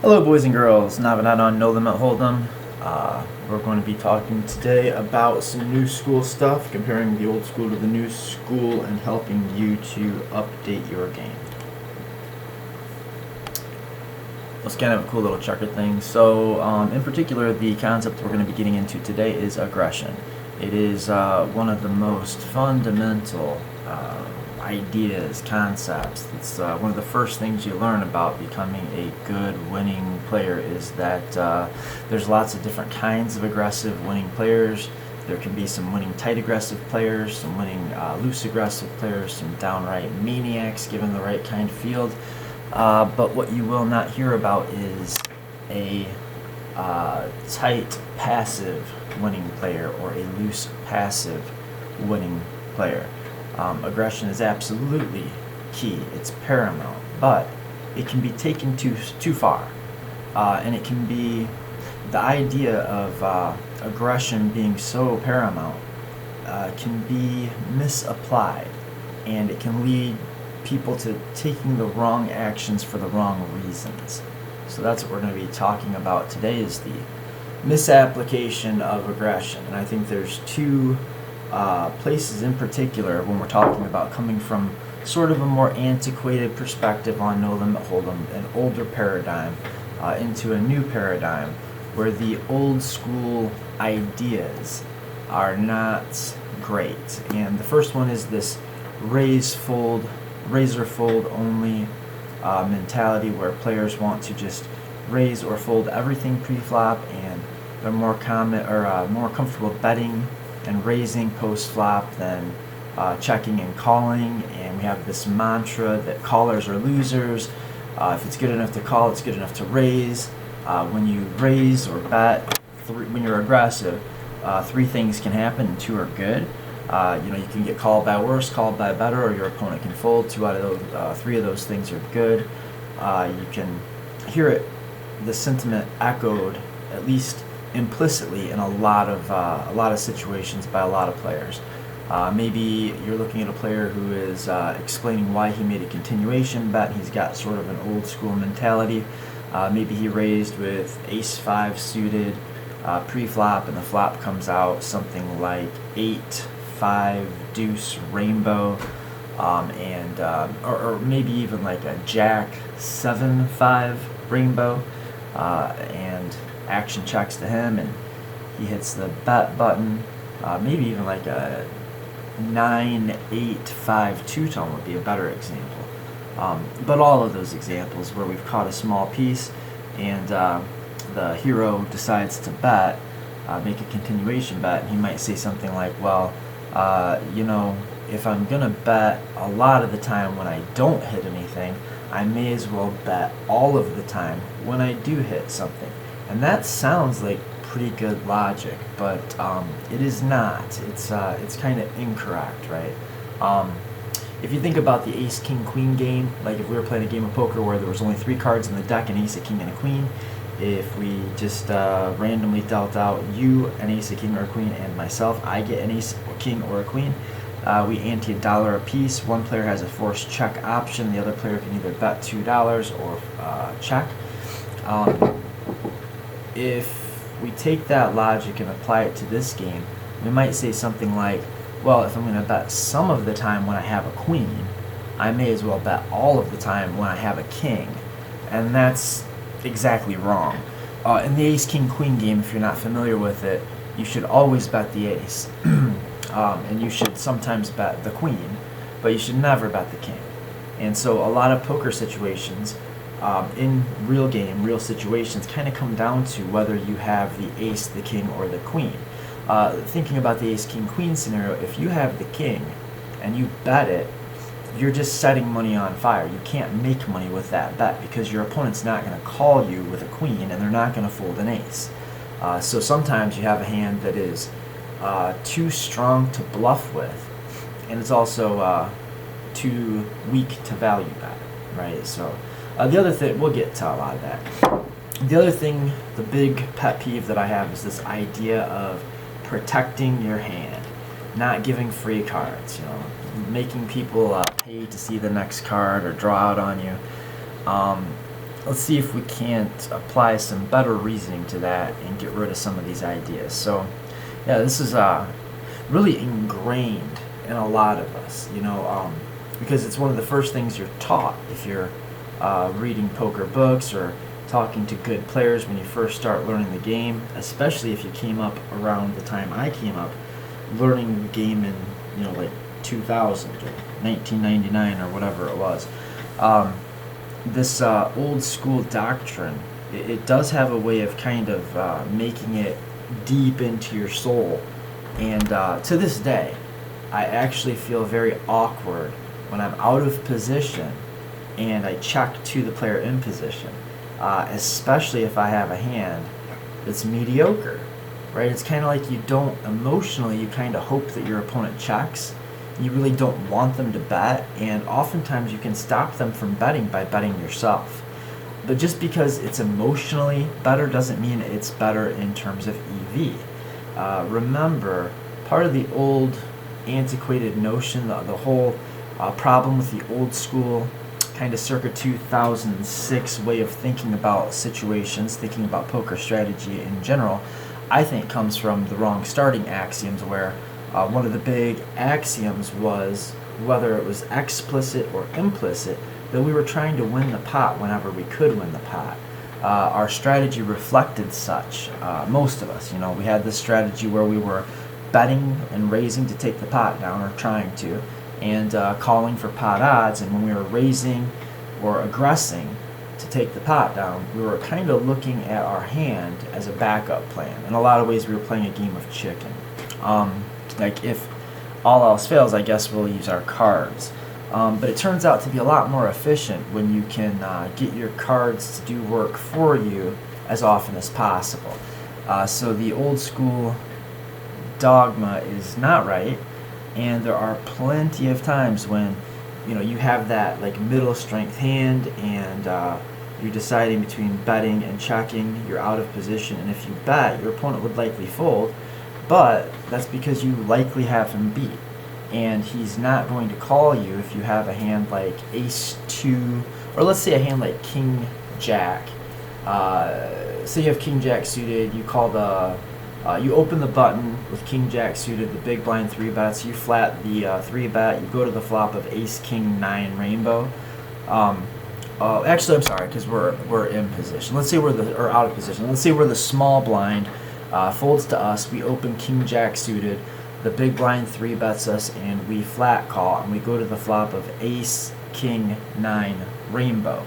Hello boys and girls, Navanat on Know Them at Hold'em. We're going to be talking today about some new school stuff, comparing the old school to the new school and helping you to update your game. Let's kind of have a cool little checker thing. So in particular, the concept we're going to be getting into today is aggression. It is one of the most fundamental ideas, concepts. It's one of the first things you learn about becoming a good winning player is that there's lots of different kinds of aggressive winning players. There can be some winning tight aggressive players, some winning loose aggressive players, some downright maniacs given the right kind of field. But what you will not hear about is a tight passive winning player or a loose passive winning player. Aggression is absolutely key. It's paramount, but it can be taken too far, and it can be the idea of aggression being so paramount can be misapplied, and it can lead people to taking the wrong actions for the wrong reasons. So that's what we're going to be talking about today, is the misapplication of aggression. And I think there's two places in particular when we're talking about coming from sort of a more antiquated perspective on No Limit Hold'em, an older paradigm, into a new paradigm where the old school ideas are not great. And the first one is this razor fold only mentality, where players want to just raise or fold everything pre-flop, and they're more more comfortable betting and raising post-flop than checking and calling. And we have this mantra that callers are losers. If it's good enough to call, it's good enough to raise. When you raise or bet, when you're aggressive, three things can happen and two are good. You can get called by worse, called by better, or your opponent can fold. Three of those things are good. You can hear the sentiment echoed, at least implicitly, in a lot of situations by a lot of players. Maybe you're looking at a player who is explaining why he made a continuation bet. He's got sort of an old school mentality. Maybe he raised with ace-5 suited pre-flop, and the flop comes out something like 8-5 deuce rainbow, or maybe even like a jack 7-5 rainbow, and action checks to him and he hits the bet button. Maybe even like a 9-8-5 two-tone would be a better example. But all of those examples where we've caught a small piece and the hero decides to bet, make a continuation bet, and he might say something like, well, if I'm going to bet a lot of the time when I don't hit anything, I may as well bet all of the time when I do hit something. And that sounds like pretty good logic, but it is not. It's kind of incorrect, right? If you think about the ace, king, queen game, like if we were playing a game of poker where there was only 3 cards in the deck, an ace, a king, and a queen, if we just randomly dealt out you an ace, a king, or a queen, and myself, I get an ace, a king, or a queen, we ante $1 a piece. One player has a forced check option. The other player can either bet $2 or check. If we take that logic and apply it to this game, we might say something like, well, if I'm going to bet some of the time when I have a queen, I may as well bet all of the time when I have a king. And that's exactly wrong. In the ace, king, queen game, if you're not familiar with it, you should always bet the ace. And you should sometimes bet the queen, but you should never bet the king. And so a lot of poker situations, in real game, real situations, kind of come down to whether you have the ace, the king, or the queen. Thinking about the ace, king, queen scenario, if you have the king and you bet it, you're just setting money on fire. You can't make money with that bet because your opponent's not going to call you with a queen and they're not going to fold an ace. So sometimes you have a hand that is too strong to bluff with, and it's also too weak to value bet, right? So the other thing, we'll get to a lot of that. The other thing, the big pet peeve that I have is this idea of protecting your hand, not giving free cards, making people pay to see the next card or draw out on you. let's see if we can't apply some better reasoning to that and get rid of some of these ideas. So, yeah, this is really ingrained in a lot of us, because it's one of the first things you're taught if you're reading poker books or talking to good players when you first start learning the game, especially if you came up around the time I came up, learning the game in, like 2000 or 1999 or whatever it was. This old school doctrine, it does have a way of kind of making it deep into your soul. And to this day, I actually feel very awkward when I'm out of position and I check to the player in position, especially if I have a hand that's mediocre, right? It's kind of like you kind of hope that your opponent checks. You really don't want them to bet, and oftentimes you can stop them from betting by betting yourself. But just because it's emotionally better doesn't mean it's better in terms of EV. Remember, part of the old antiquated notion, the whole problem with the old school kind of circa 2006 way of thinking about situations, thinking about poker strategy in general, I think comes from the wrong starting axioms, where one of the big axioms was, whether it was explicit or implicit, that we were trying to win the pot whenever we could win the pot. Our strategy reflected such. Most of us, we had this strategy where we were betting and raising to take the pot down, or trying to, and calling for pot odds. And when we were raising or aggressing to take the pot down, we were kind of looking at our hand as a backup plan. In a lot of ways, we were playing a game of chicken. Like, if all else fails, I guess we'll use our cards. But it turns out to be a lot more efficient when you can get your cards to do work for you as often as possible. So the old school dogma is not right, and there are plenty of times when you have that like middle strength hand, and you're deciding between betting and checking. You're out of position, and if you bet, your opponent would likely fold, but that's because you likely have him beat, and he's not going to call you if you have a hand like ace-2, or let's say a hand like king-jack. Say you have king-jack suited, you call you open the button with king-jack suited, the big blind 3-bets, you flat the 3-bet, you go to the flop of ace-king-9 rainbow. Actually, I'm sorry, because we're in position. Let's say or out of position. Let's say we're the small blind, folds to us, we open king-jack suited, the big blind 3-bets us, and we flat call, and we go to the flop of ace-king-9 rainbow.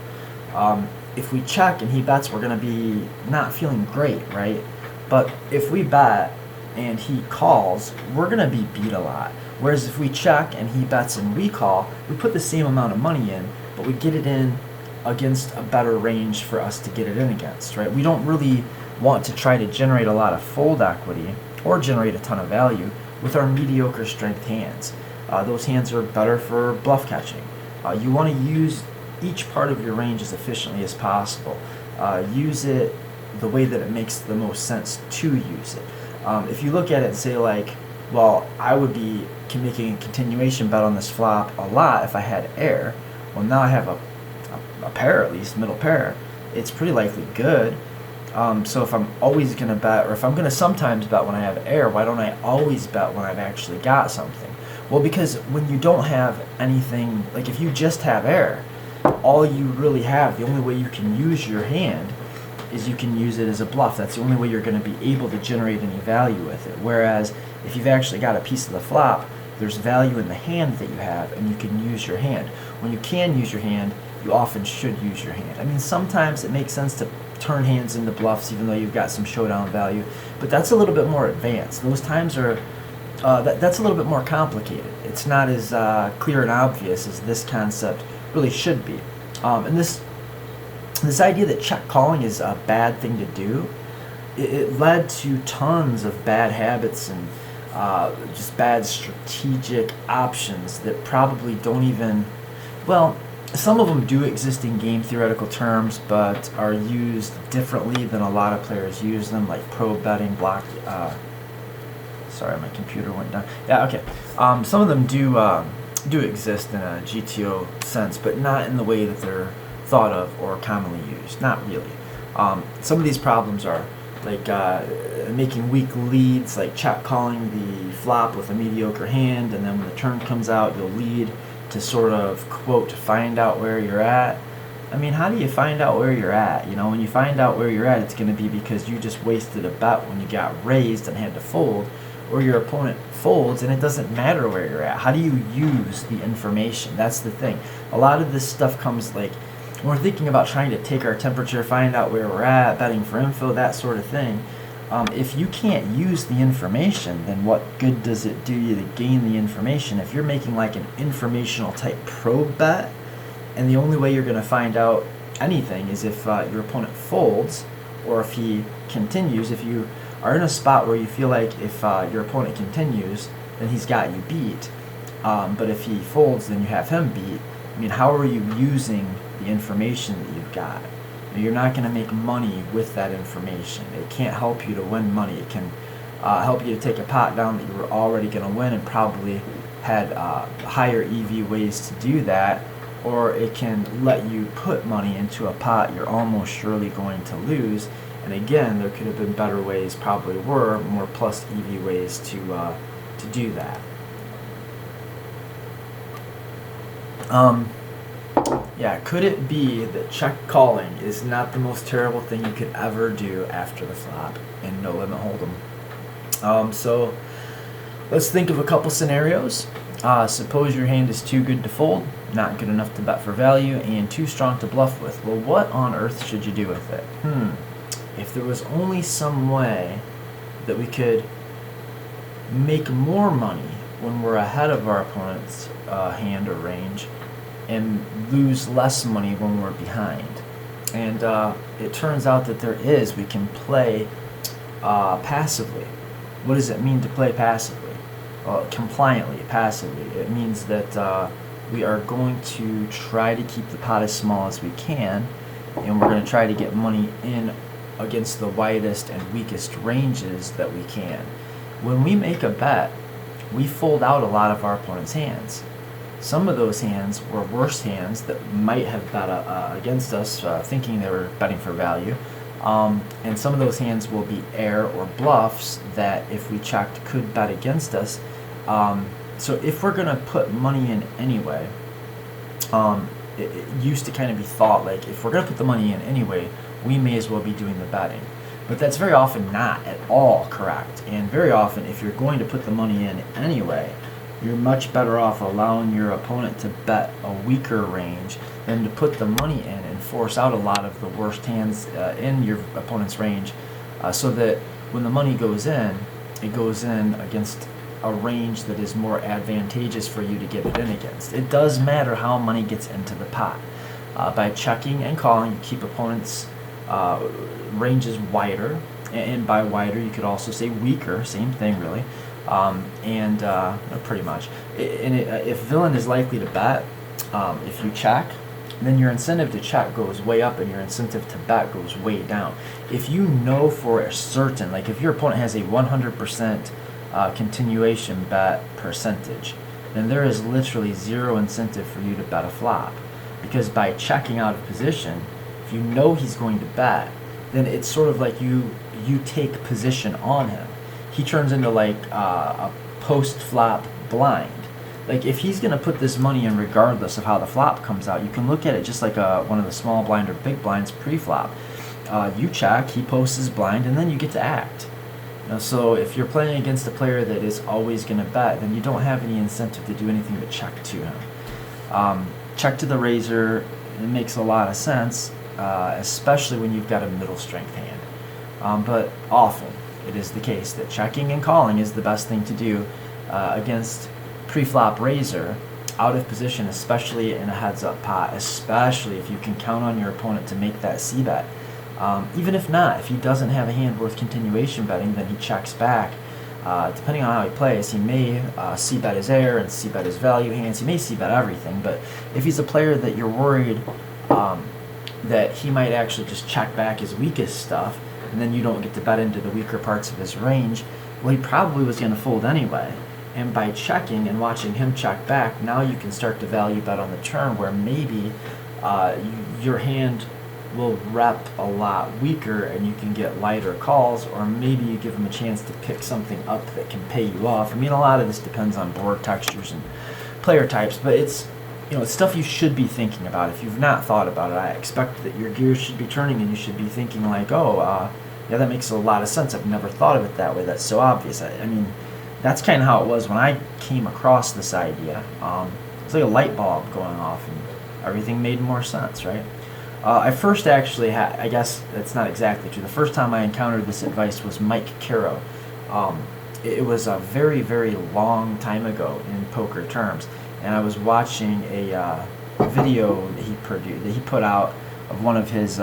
If we check and he bets, we're going to be not feeling great, right? But if we bet and he calls, we're going to be beat a lot. Whereas if we check and he bets and we call, we put the same amount of money in, but we get it in against a better range for us to get it in against, right? We don't really want to try to generate a lot of fold equity or generate a ton of value with our mediocre strength hands. Those hands are better for bluff catching. You want to use each part of your range as efficiently as possible. Use it the way that it makes the most sense to use it. If you look at it and say like, well, I would be making a continuation bet on this flop a lot if I had air. Well, now I have a pair, at least, middle pair. It's pretty likely good. So if I'm always going to bet, or if I'm going to sometimes bet when I have air, why don't I always bet when I've actually got something? Well, because when you don't have anything, like if you just have air, all you really have, the only way you can use your hand is you can use it as a bluff. That's the only way you're going to be able to generate any value with it. Whereas if you've actually got a piece of the flop, there's value in the hand that you have, and you can use your hand. When you can use your hand, you often should use your hand. I mean, sometimes it makes sense to turn hands into bluffs even though you've got some showdown value, but that's a little bit more advanced. Those times are that's a little bit more complicated. It's not as clear and obvious as this concept really should be. And this idea that check calling is a bad thing to do, it led to tons of bad habits and just bad strategic options that probably don't even, well, some of them do exist in game theoretical terms, but are used differently than a lot of players use them, like pro betting, block. Sorry, my computer went down. Yeah, okay. Some of them do exist in a GTO sense, but not in the way that they're thought of or commonly used. Not really. Some of these problems are like making weak leads, like check calling the flop with a mediocre hand, and then when the turn comes out, you'll lead to sort of, quote, find out where you're at. I mean, how do you find out where you're at? You know, when you find out where you're at, it's going to be because you just wasted a bet when you got raised and had to fold, or your opponent folds and it doesn't matter where you're at. How do you use the information? That's the thing. A lot of this stuff comes like when we're thinking about trying to take our temperature, find out where we're at, betting for info, that sort of thing. If you can't use the information, then what good does it do you to gain the information? If you're making like an informational type probe bet, and the only way you're going to find out anything is if your opponent folds, or if he continues. If you are in a spot where you feel like if your opponent continues, then he's got you beat. But if he folds, then you have him beat. I mean, how are you using the information that you've got? You're not going to make money with that information. It can't help you to win money. It can help you to take a pot down that you were already going to win and probably had higher EV ways to do that, or it can let you put money into a pot you're almost surely going to lose. And again, there could have been better ways, probably were more plus EV ways to do that. Yeah, could it be that check calling is not the most terrible thing you could ever do after the flop in No Limit Hold'em? So let's think of a couple scenarios. Suppose your hand is too good to fold, not good enough to bet for value, and too strong to bluff with. Well, what on earth should you do with it? If there was only some way that we could make more money when we're ahead of our opponent's hand or range, and lose less money when we're behind. And it turns out that there is. We can play passively. What does it mean to play passively? Compliantly, passively. It means that we are going to try to keep the pot as small as we can, and we're going to try to get money in against the widest and weakest ranges that we can. When we make a bet, we fold out a lot of our opponent's hands. Some of those hands were worse hands that might have bet against us, thinking they were betting for value. And some of those hands will be air or bluffs that, if we checked, could bet against us. So if we're going to put money in anyway, it used to kind of be thought like, if we're going to put the money in anyway, we may as well be doing the betting. But that's very often not at all correct. And very often, if you're going to put the money in anyway, you're much better off allowing your opponent to bet a weaker range than to put the money in and force out a lot of the worst hands in your opponent's range, so that when the money goes in, it goes in against a range that is more advantageous for you to get it in against. It does matter how money gets into the pot. By checking and calling, you keep opponents' ranges wider, and by wider you could also say weaker, same thing really. Pretty much. If villain is likely to bet, if you check, then your incentive to check goes way up and your incentive to bet goes way down. If you know for a certain, like if your opponent has a 100% continuation bet percentage, then there is literally zero incentive for you to bet a flop. Because by checking out of position, if you know he's going to bet, then it's sort of like you take position on him. He turns into like a post-flop blind. Like if he's going to put this money in regardless of how the flop comes out, you can look at it just like one of the small blind or big blinds pre-flop. You check, he posts his blind, and then you get to act. So if you're playing against a player that is always going to bet, then you don't have any incentive to do anything but check to him. Check to the razor, it makes a lot of sense, especially when you've got a middle strength hand. But often it is the case that checking and calling is the best thing to do against pre-flop razor out of position, especially in a heads-up pot, especially if you can count on your opponent to make that c-bet. Even if not, if he doesn't have a hand worth continuation betting, then he checks back. Depending on how he plays, he may c-bet his air and c-bet his value hands. He may c-bet everything, but if he's a player that you're worried that he might actually just check back his weakest stuff, and then you don't get to bet into the weaker parts of his range, well, he probably was going to fold anyway. And by checking and watching him check back, now you can start to value bet on the turn, where maybe your hand will rep a lot weaker, and you can get lighter calls, or maybe you give them a chance to pick something up that can pay you off. I mean, a lot of this depends on board textures and player types, but it's stuff you should be thinking about. If you've not thought about it, I expect that your gears should be turning, and you should be thinking like, oh, yeah, that makes a lot of sense. I've never thought of it that way. That's so obvious. I mean, that's kind of how it was when I came across this idea. It's like a light bulb going off, and everything made more sense, right? I first actually had, I guess that's not exactly true. The first time I encountered this advice was Mike Caro. It was a very, very long time ago in poker terms, and I was watching a video that he put out of one of his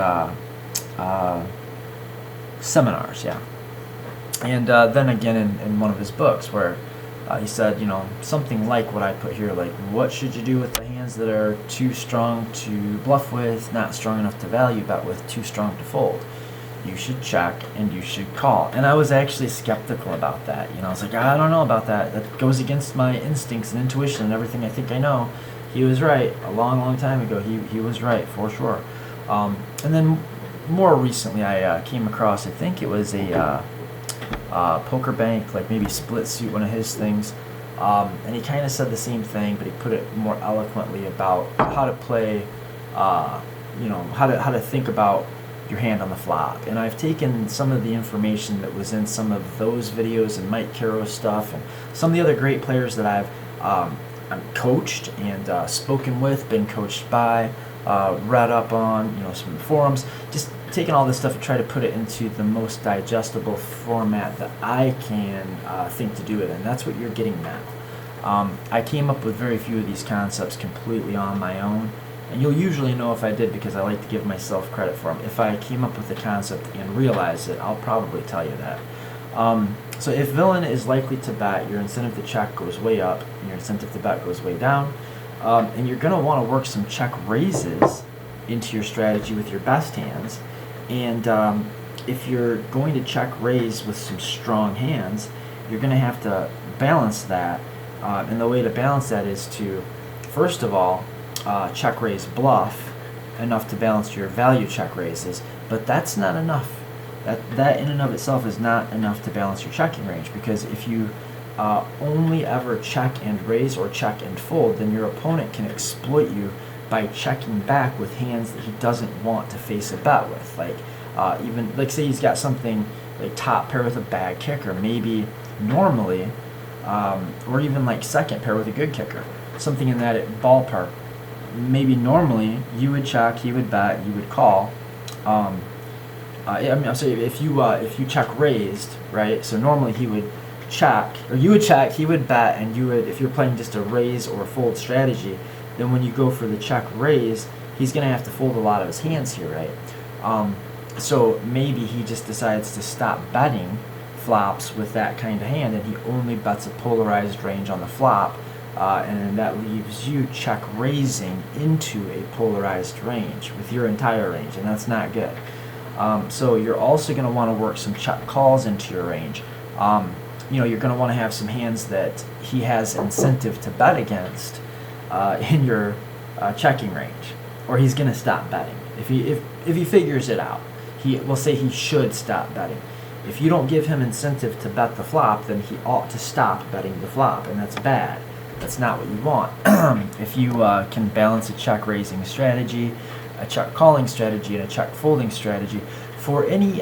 seminars, yeah. And then again in one of his books where he said, something like what I put here, like, what should you do with the hands that are too strong to bluff with, not strong enough to value bet with, too strong to fold? You should check and you should call. And I was actually skeptical about that. I was like, I don't know about that. That goes against my instincts and intuition and everything I think I know. He was right. A long, long time ago, he was right, for sure. And then more recently, I came across, I think it was a Poker Bank, like maybe Split Suit, one of his things, and he kind of said the same thing, but he put it more eloquently about how to play, how to think about your hand on the flop. And I've taken some of the information that was in some of those videos and Mike Caro's stuff and some of the other great players that I've coached and spoken with, been coached by, read up on, some of the forums, just taking all this stuff and try to put it into the most digestible format that I can think to do it, and that's what you're getting now. I came up with very few of these concepts completely on my own, and you'll usually know if I did because I like to give myself credit for them. If I came up with a concept and realized it, I'll probably tell you that. So if villain is likely to bet, your incentive to check goes way up, and your incentive to bet goes way down, and you're going to want to work some check raises into your strategy with your best hands. And if you're going to check raise with some strong hands, you're going to have to balance that. And the way to balance that is to, first of all, check raise bluff enough to balance your value check raises. But that's not enough. That in and of itself is not enough to balance your checking range, because if you only ever check and raise or check and fold, then your opponent can exploit you by checking back with hands that he doesn't want to face a bet with. Like even like say he's got something like top pair with a bad kicker, maybe normally, or even like second pair with a good kicker, something in that ballpark. Maybe normally you would check, he would bet, you would call. I'm saying if you check raised, right? So normally he would check, or you would check, he would bet, and you would, if you're playing just a raise or fold strategy, then when you go for the check raise, he's going to have to fold a lot of his hands here, right? So maybe he just decides to stop betting flops with that kind of hand, and he only bets a polarized range on the flop, and that leaves you check raising into a polarized range with your entire range, and that's not good. So you're also going to want to work some check calls into your range. You're going to want to have some hands that he has incentive to bet against in your checking range, or he's going to stop betting. If he figures it out, we'll say he should stop betting. If you don't give him incentive to bet the flop, then he ought to stop betting the flop, and that's bad. That's not what you want. If you can balance a check raising strategy, a check calling strategy, and a check folding strategy, for any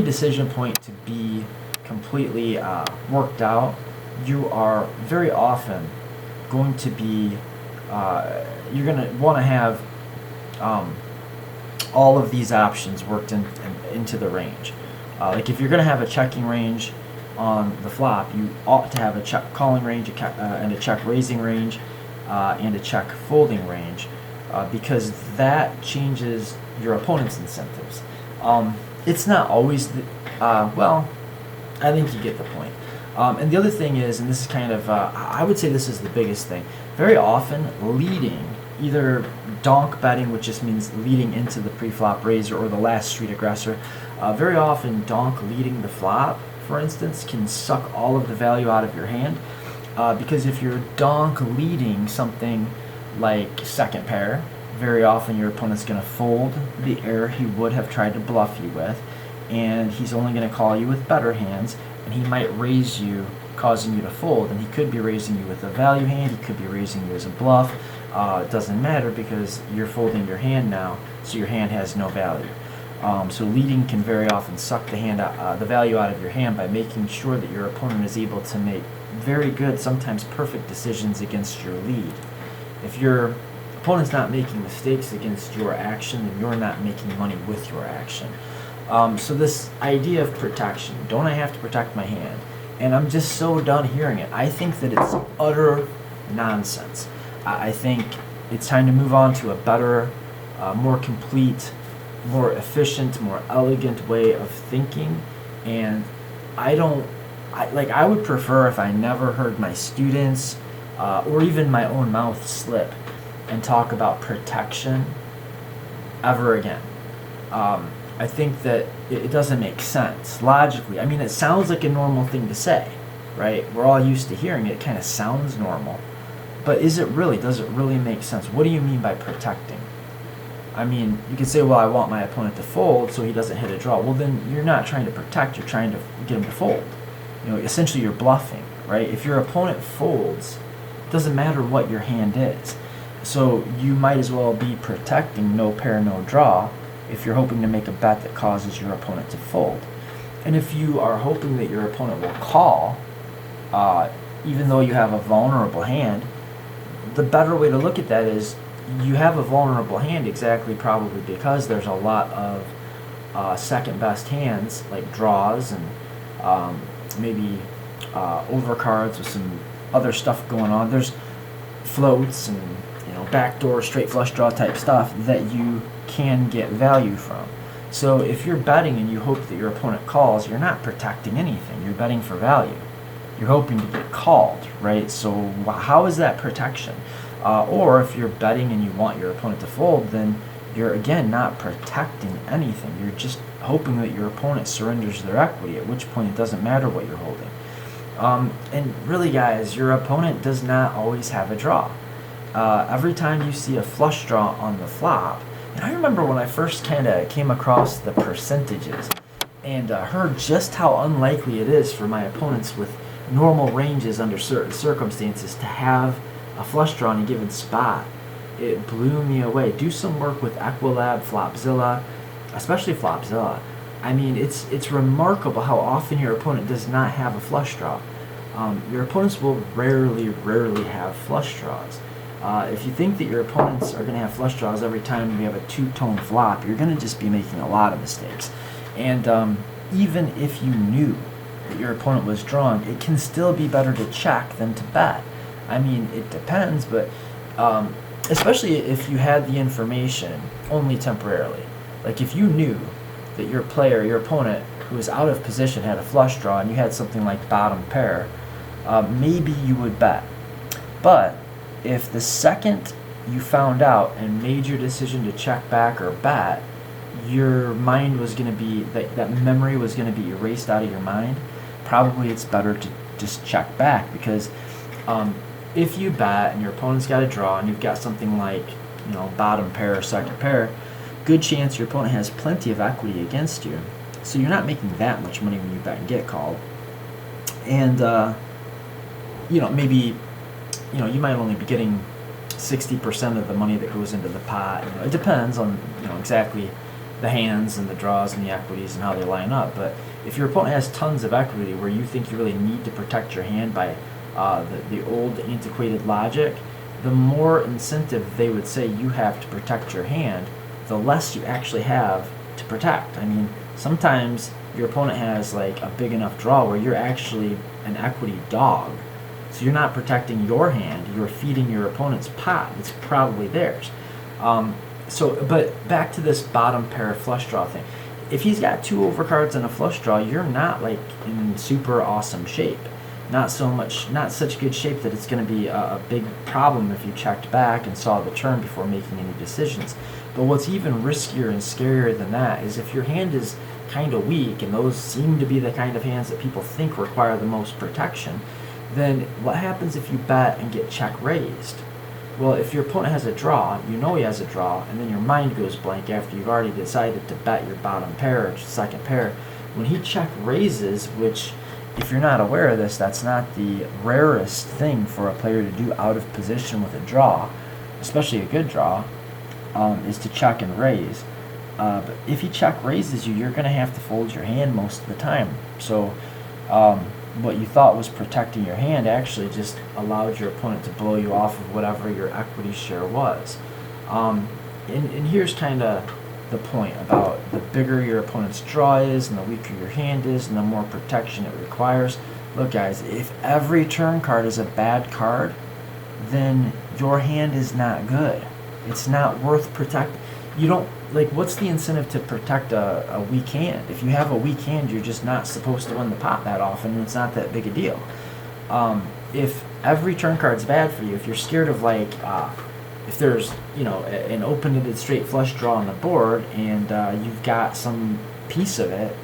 decision point to be completely worked out, you are very often going to be you're going to want to have all of these options worked into the range. Like if you're going to have a checking range on the flop, you ought to have a check calling range and a check raising range and a check folding range, because that changes your opponent's incentives. It's not always well, I think you get the point. And the other thing is, and this is kind of, I would say this is the biggest thing, very often leading, either donk betting, which just means leading into the pre-flop raiser, or the last street aggressor, very often donk leading the flop, for instance, can suck all of the value out of your hand, because if you're donk leading something like second pair, very often your opponent's going to fold the air he would have tried to bluff you with, and he's only going to call you with better hands, and he might raise you, causing you to fold, and he could be raising you with a value hand, he could be raising you as a bluff. It doesn't matter because you're folding your hand now, so your hand has no value. So leading can very often suck the value out of your hand by making sure that your opponent is able to make very good, sometimes perfect decisions against your lead. If your opponent's not making mistakes against your action, then you're not making money with your action. So this idea of protection, don't I have to protect my hand? And I'm just so done hearing it. I think that it's utter nonsense. I think it's time to move on to a better, more complete, more efficient, more elegant way of thinking. And I would prefer if I never heard my students or even my own mouth slip and talk about protection ever again. I think that it doesn't make sense logically. I mean, it sounds like a normal thing to say, right? We're all used to hearing it. It kind of sounds normal. But is it really? Does it really make sense? What do you mean by protecting? I mean, you can say, well, I want my opponent to fold so he doesn't hit a draw. Well, then you're not trying to protect. You're trying to get him to fold. Essentially you're bluffing, right? If your opponent folds, it doesn't matter what your hand is. So you might as well be protecting no pair, no draw if you're hoping to make a bet that causes your opponent to fold. And if you are hoping that your opponent will call, even though you have a vulnerable hand, the better way to look at that is you have a vulnerable hand exactly probably because there's a lot of second best hands like draws and maybe overcards with some other stuff going on. There's floats and backdoor straight flush draw type stuff that you can get value from. So if you're betting and you hope that your opponent calls, you're not protecting anything. You're betting for value. You're hoping to get called, right? So how is that protection? Or if you're betting and you want your opponent to fold, then you're again not protecting anything. You're just hoping that your opponent surrenders their equity, at which point it doesn't matter what you're holding. And really, guys, your opponent does not always have a draw. Every time you see a flush draw on the flop, and I remember when I first kind of came across the percentages and heard just how unlikely it is for my opponents with normal ranges under certain circumstances to have a flush draw in a given spot, it blew me away. Do some work with Equilab, Flopzilla, especially Flopzilla. I mean, it's remarkable how often your opponent does not have a flush draw. Your opponents will rarely have flush draws. If you think that your opponents are going to have flush draws every time you have a two-tone flop, you're going to just be making a lot of mistakes. And even if you knew that your opponent was drawing, it can still be better to check than to bet. I mean, it depends, but especially if you had the information only temporarily. Like if you knew that your opponent, who was out of position, had a flush draw and you had something like bottom pair, maybe you would bet. But if the second you found out and made your decision to check back or bet, your mind was going to be, that memory was going to be erased out of your mind, probably it's better to just check back, because if you bet and your opponent's got a draw and you've got something like bottom pair or second pair, good chance your opponent has plenty of equity against you, so you're not making that much money when you bet and get called. And maybe you might only be getting 60% of the money that goes into the pot. It depends on exactly the hands and the draws and the equities and how they line up. But if your opponent has tons of equity where you think you really need to protect your hand by the old antiquated logic, the more incentive they would say you have to protect your hand, the less you actually have to protect. I mean, sometimes your opponent has like a big enough draw where you're actually an equity dog. So you're not protecting your hand, you're feeding your opponent's pot. It's probably theirs. But back to this bottom pair flush draw thing. If he's got two overcards and a flush draw, you're not like in super awesome shape. Not such good shape that it's going to be a big problem if you checked back and saw the turn before making any decisions. But what's even riskier and scarier than that is if your hand is kind of weak, and those seem to be the kind of hands that people think require the most protection, then what happens if you bet and get check raised? Well, if your opponent has a draw, you know he has a draw, and then your mind goes blank after you've already decided to bet your bottom pair or second pair. When he check raises, which, if you're not aware of this, that's not the rarest thing for a player to do out of position with a draw, especially a good draw, is to check and raise. But if he check raises you, you're going to have to fold your hand most of the time. So what you thought was protecting your hand actually just allowed your opponent to blow you off of whatever your equity share was. And here's kind of the point about the bigger your opponent's draw is and the weaker your hand is and the more protection it requires. Look guys, if every turn card is a bad card, then your hand is not good. It's not worth protecting. You don't, like, what's the incentive to protect a weak hand? If you have a weak hand, you're just not supposed to win the pot that often, and it's not that big a deal. If every turn card's bad for you, if you're scared of, like, if there's, you know, an open-ended straight flush draw on the board, and you've got some piece of it,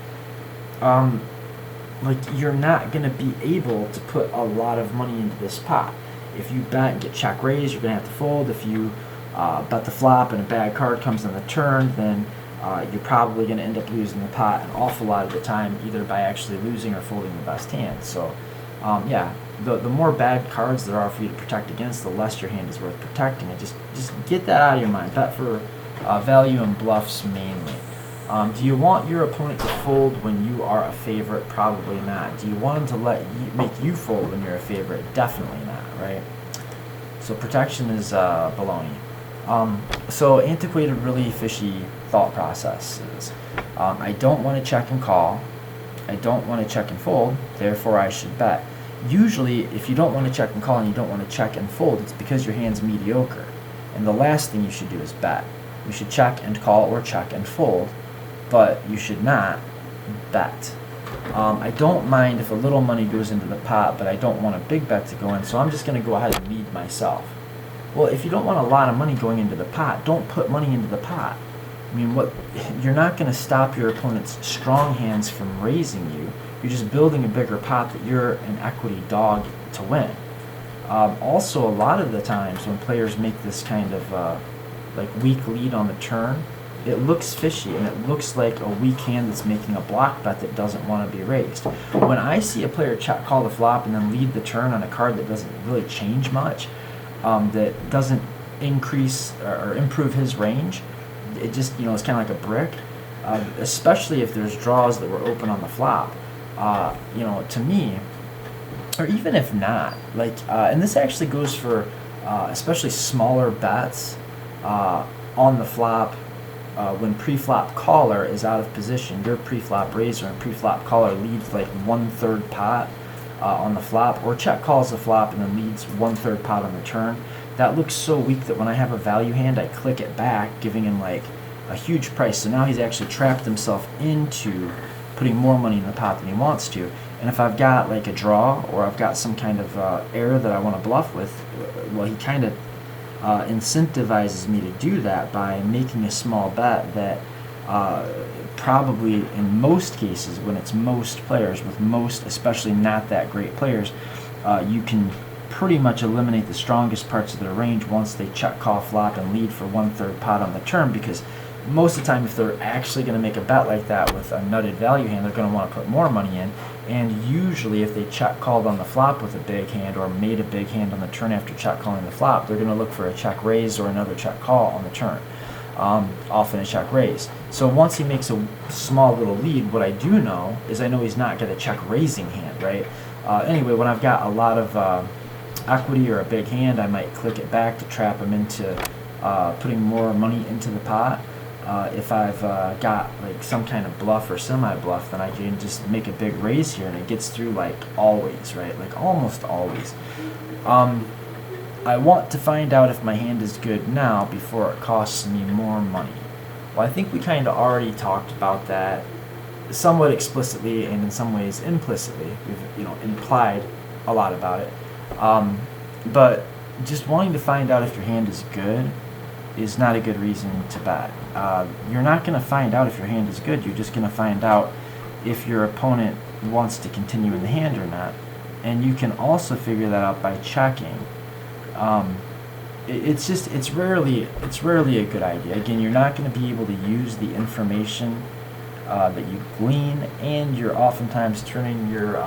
like, you're not going to be able to put a lot of money into this pot. If you bet and get check raised, you're going to have to fold. If you bet the flop and a bad card comes on the turn, then you're probably going to end up losing the pot an awful lot of the time, either by actually losing or folding the best hand. So, yeah, the more bad cards there are for you to protect against, the less your hand is worth protecting. And just get that out of your mind. Bet for value and bluffs mainly. Do you want your opponent to fold when you are a favorite? Probably not. Do you want them to make you fold when you're a favorite? Definitely not, right? So protection is baloney. So antiquated, really fishy thought processes. I don't want to check and call. I don't want to check and fold. Therefore, I should bet. Usually, if you don't want to check and call and you don't want to check and fold, it's because your hand's mediocre. And the last thing you should do is bet. You should check and call or check and fold, but you should not bet. I don't mind if a little money goes into the pot, but I don't want a big bet to go in, so I'm just going to go ahead and lead myself. Well, if you don't want a lot of money going into the pot, don't put money into the pot. I mean, you're not going to stop your opponent's strong hands from raising you. You're just building a bigger pot that you're an equity dog to win. Also, a lot of the times when players make this kind of like weak lead on the turn, it looks fishy and it looks like a weak hand that's making a block bet that doesn't want to be raised. When I see a player check call the flop and then lead the turn on a card that doesn't really change much, that doesn't increase or improve his range, it just, you know, it's kind of like a brick, especially if there's draws that were open on the flop. You know, to me, or even if not, like, and this actually goes for especially smaller bets on the flop. When pre-flop caller is out of position, your pre-flop raiser and pre-flop caller leads like 1/3 pot on the flop, or check calls the flop and then leads 1/3 pot on the turn. That looks so weak that when I have a value hand, I click it back, giving him like a huge price. So now he's actually trapped himself into putting more money in the pot than he wants to. And if I've got like a draw or I've got some kind of error that I want to bluff with, well, he kind of incentivizes me to do that by making a small bet that probably in most cases, when it's most players, with most especially not that great players, you can pretty much eliminate the strongest parts of their range once they check call flop and lead for 1/3 pot on the turn, because most of the time if they're actually going to make a bet like that with a nutted value hand, they're going to want to put more money in. And usually if they check called on the flop with a big hand or made a big hand on the turn after check calling the flop, they're going to look for a check raise or another check call on the turn, often a check raise. So once he makes a small little lead, what I do know is I know he's not going to check raising hand, right? Anyway, when I've got a lot of equity or a big hand, I might click it back to trap him into putting more money into the pot. If I've got like some kind of bluff or semi-bluff, then I can just make a big raise here and it gets through like always, right? Like almost always. I want to find out if my hand is good now before it costs me more money. Well, I think we kind of already talked about that somewhat explicitly and in some ways implicitly. We've implied a lot about it. But just wanting to find out if your hand is good is not a good reason to bet. You're not going to find out if your hand is good. You're just going to find out if your opponent wants to continue in the hand or not. And you can also figure that out by checking. it's rarely a good idea. Again, you're not going to be able to use the information that you glean, and you're oftentimes turning your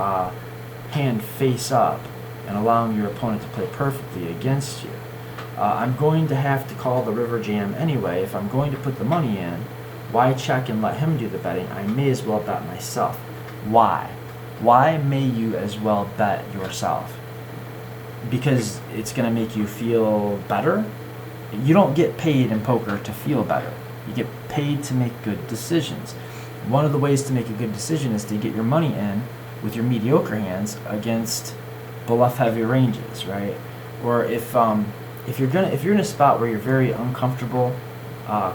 hand face up and allowing your opponent to play perfectly against you. I'm going to have to call the river jam anyway. If I'm going to put the money in, why check and let him do the betting? I may as well bet myself. Why? Why may you as well bet yourself? Because it's going to make you feel better? You don't get paid in poker to feel better. You get paid to make good decisions. One of the ways to make a good decision is to get your money in with your mediocre hands against bluff-heavy ranges, right? Or if you're in a spot where you're very uncomfortable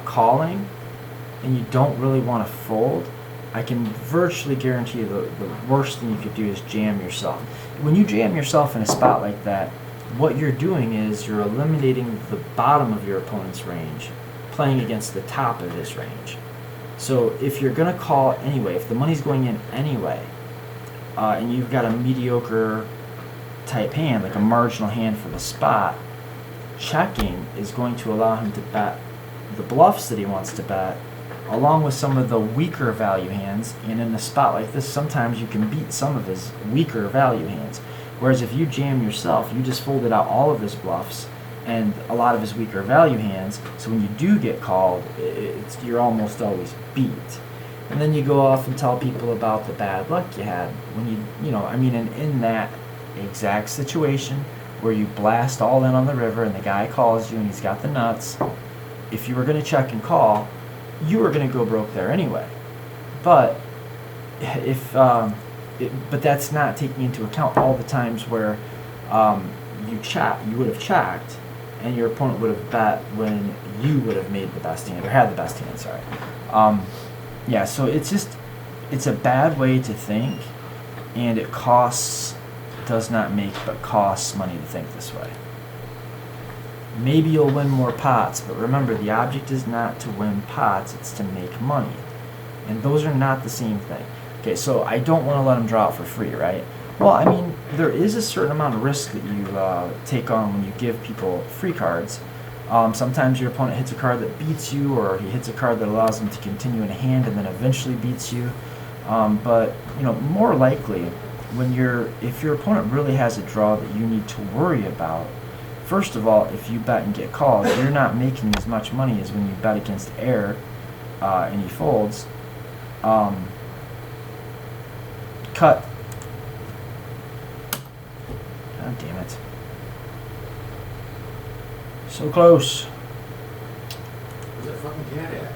calling and you don't really want to fold, I can virtually guarantee you the worst thing you could do is jam yourself. When you jam yourself in a spot like that, what you're doing is you're eliminating the bottom of your opponent's range, playing against the top of his range. So if you're going to call anyway, if the money's going in anyway, and you've got a mediocre type hand, like a marginal hand for the spot, checking is going to allow him to bet the bluffs that he wants to bet, along with some of the weaker value hands. And in a spot like this, sometimes you can beat some of his weaker value hands. Whereas if you jam yourself, you just folded out all of his bluffs and a lot of his weaker value hands. So when you do get called, you're almost always beat. And then you go off and tell people about the bad luck you had when in that exact situation where you blast all in on the river and the guy calls you and he's got the nuts. If you were going to check and call, you were going to go broke there anyway. But but that's not taking into account all the times where you would have checked and your opponent would have bet when you would have made the best hand or had the best hand. Sorry. So it's a bad way to think, and it does not make, but costs money to think this way. Maybe you'll win more pots, but remember, the object is not to win pots, it's to make money. And those are not the same thing. Okay, so I don't want to let them draw out for free, right? Well, there is a certain amount of risk that you take on when you give people free cards. Sometimes your opponent hits a card that beats you, or he hits a card that allows him to continue in a hand and then eventually beats you. But more likely, if your opponent really has a draw that you need to worry about, first of all, if you bet and get called, you're not making as much money as when you bet against air and he folds. Cut. God damn it. So close. Where's that fucking cat at?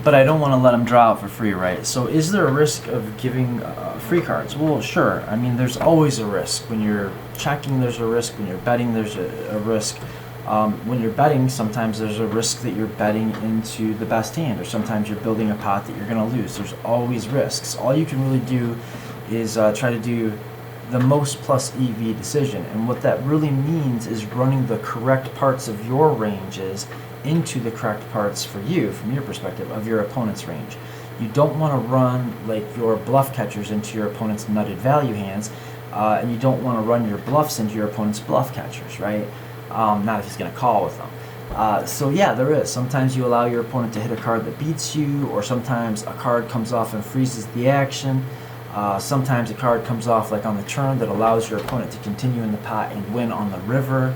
But I don't want to let them draw out for free, right? So is there a risk of giving free cards? Well, sure. There's always a risk. When you're checking, there's a risk. When you're betting, there's a risk. When you're betting, sometimes there's a risk that you're betting into the best hand, or sometimes you're building a pot that you're going to lose. There's always risks. All you can really do is try to do the most plus EV decision. And what that really means is running the correct parts of your ranges into the correct parts for you, from your perspective, of your opponent's range. You don't want to run like your bluff catchers into your opponent's nutted value hands, and you don't want to run your bluffs into your opponent's bluff catchers, right? Not if he's going to call with them. So yeah, there is. Sometimes you allow your opponent to hit a card that beats you, or sometimes a card comes off and freezes the action. Sometimes a card comes off like on the turn that allows your opponent to continue in the pot and win on the river.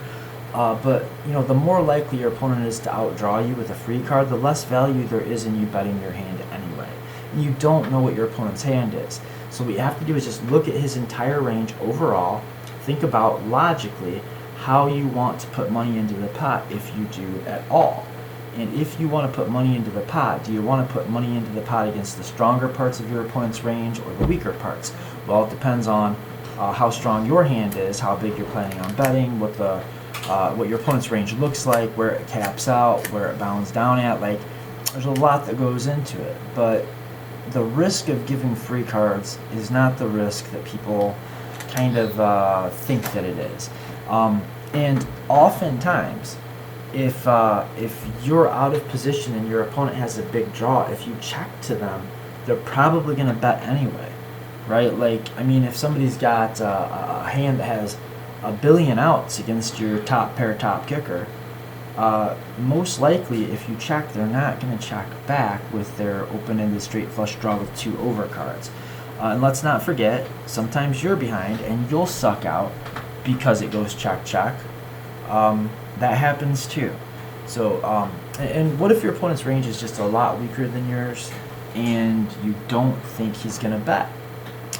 But the more likely your opponent is to outdraw you with a free card, the less value there is in you betting your hand anyway. And you don't know what your opponent's hand is. So what you have to do is just look at his entire range overall, think about logically how you want to put money into the pot, if you do at all. And if you want to put money into the pot, do you want to put money into the pot against the stronger parts of your opponent's range or the weaker parts? Well, it depends on how strong your hand is, how big you're planning on betting, what your opponent's range looks like, where it caps out, where it bounds down at. There's a lot that goes into it. But the risk of giving free cards is not the risk that people kind of think that it is. And oftentimes, if you're out of position and your opponent has a big draw, if you check to them, they're probably going to bet anyway, right? If somebody's got a hand that has a billion outs against your top kicker, most likely if you check, they're not going to check back with their open-ended straight flush draw with 2 overcards. And let's not forget, sometimes you're behind and you'll suck out because it goes check. That happens too. So, and what if your opponent's range is just a lot weaker than yours and you don't think he's going to bet?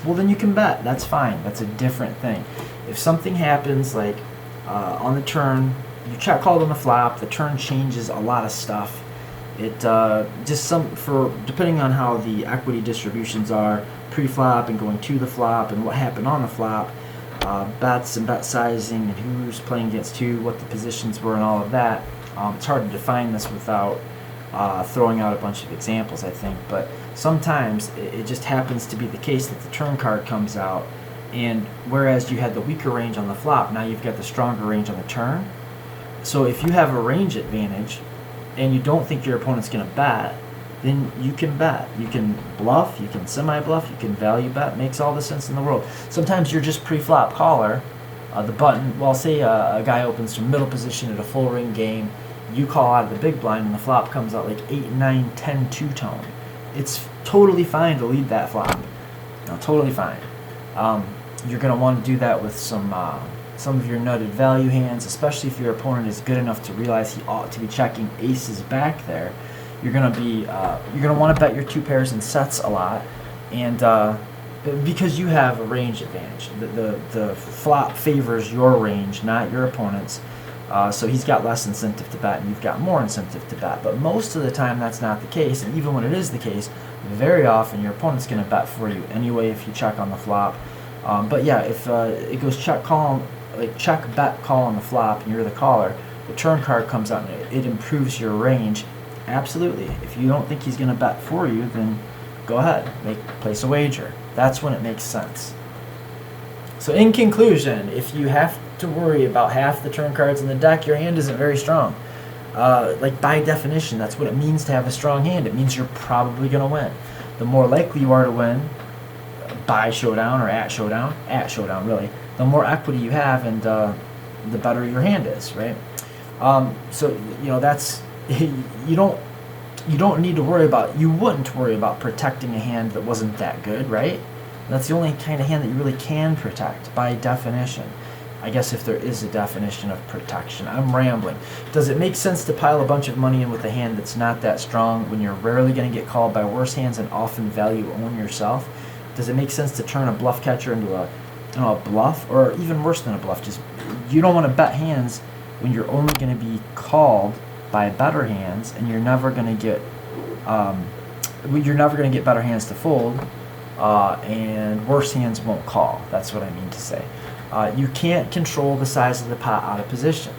Well, then you can bet. That's fine. That's a different thing. If something happens, like on the turn, you check called on the flop, the turn changes a lot of stuff. It depending on how the equity distributions are pre-flop and going to the flop and what happened on the flop, bets and bet sizing and who's playing against who, what the positions were and all of that. It's hard to define this without throwing out a bunch of examples, I think, but sometimes it just happens to be the case that the turn card comes out, and whereas you had the weaker range on the flop, now you've got the stronger range on the turn. So if you have a range advantage and you don't think your opponent's going to bet, then you can bet. You can bluff, you can semi-bluff, you can value bet. Makes all the sense in the world. Sometimes you're just pre-flop caller. The button, well, say a guy opens from middle position at a full ring game, you call out of the big blind and the flop comes out like 8, 9, 10 two-tone. It's totally fine to lead that flop. No, totally fine. You're going to want to do that with some of your nutted value hands, especially if your opponent is good enough to realize he ought to be checking aces back there. You're going to want to bet your 2 pairs and sets a lot, and because you have a range advantage. The flop favors your range, not your opponent's. So he's got less incentive to bet, and you've got more incentive to bet. But most of the time, that's not the case. And even when it is the case, very often your opponent's going to bet for you anyway if you check on the flop. But yeah, if it goes check call, like check bet call on the flop, and you're the caller, the turn card comes out and it improves your range. Absolutely. If you don't think he's going to bet for you, then go ahead, place a wager. That's when it makes sense. So in conclusion, if you have to worry about half the turn cards in the deck, your hand isn't very strong. Like by definition, that's what it means to have a strong hand. It means you're probably going to win. The more likely you are to win by showdown or at showdown really, the more equity you have and the better your hand is, right? So that's you don't need to worry about. You wouldn't worry about protecting a hand that wasn't that good, right? That's the only kind of hand that you really can protect by definition. I guess if there is a definition of protection. I'm rambling. Does it make sense to pile a bunch of money in with a hand that's not that strong when you're rarely going to get called by worse hands and often value own yourself? Does it make sense to turn a bluff catcher into a bluff, or even worse than a bluff? Just you don't want to bet hands when you're only going to be called by better hands, and you're never going to get better hands to fold, and worse hands won't call. That's what I mean to say. You can't control the size of the pot out of position.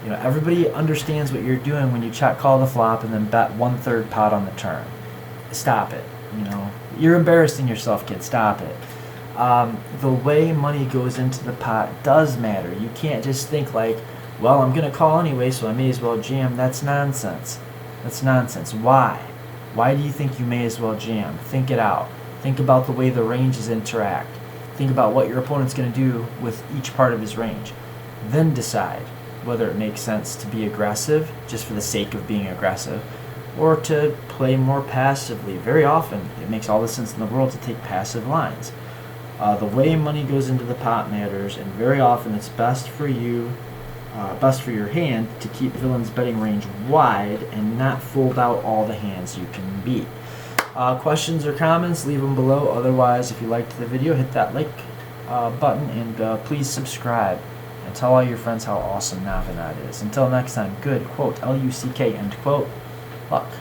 Everybody understands what you're doing when you check call the flop and then bet 1/3 pot on the turn. Stop it. You're embarrassing yourself, kid. Stop it. The way money goes into the pot does matter. You can't just think like, well, I'm going to call anyway, so I may as well jam. That's nonsense. That's nonsense. Why? Why do you think you may as well jam? Think it out. Think about the way the ranges interact. Think about what your opponent's going to do with each part of his range. Then decide whether it makes sense to be aggressive just for the sake of being aggressive, or to play more passively. Very often, it makes all the sense in the world to take passive lines. The way money goes into the pot matters, and very often it's best for you, best for your hand to keep villain's betting range wide and not fold out all the hands you can beat. Questions or comments, leave them below. Otherwise, if you liked the video, hit that like button, and please subscribe. And tell all your friends how awesome Navinat is. Until next time, good, quote, L-U-C-K, end quote, luck.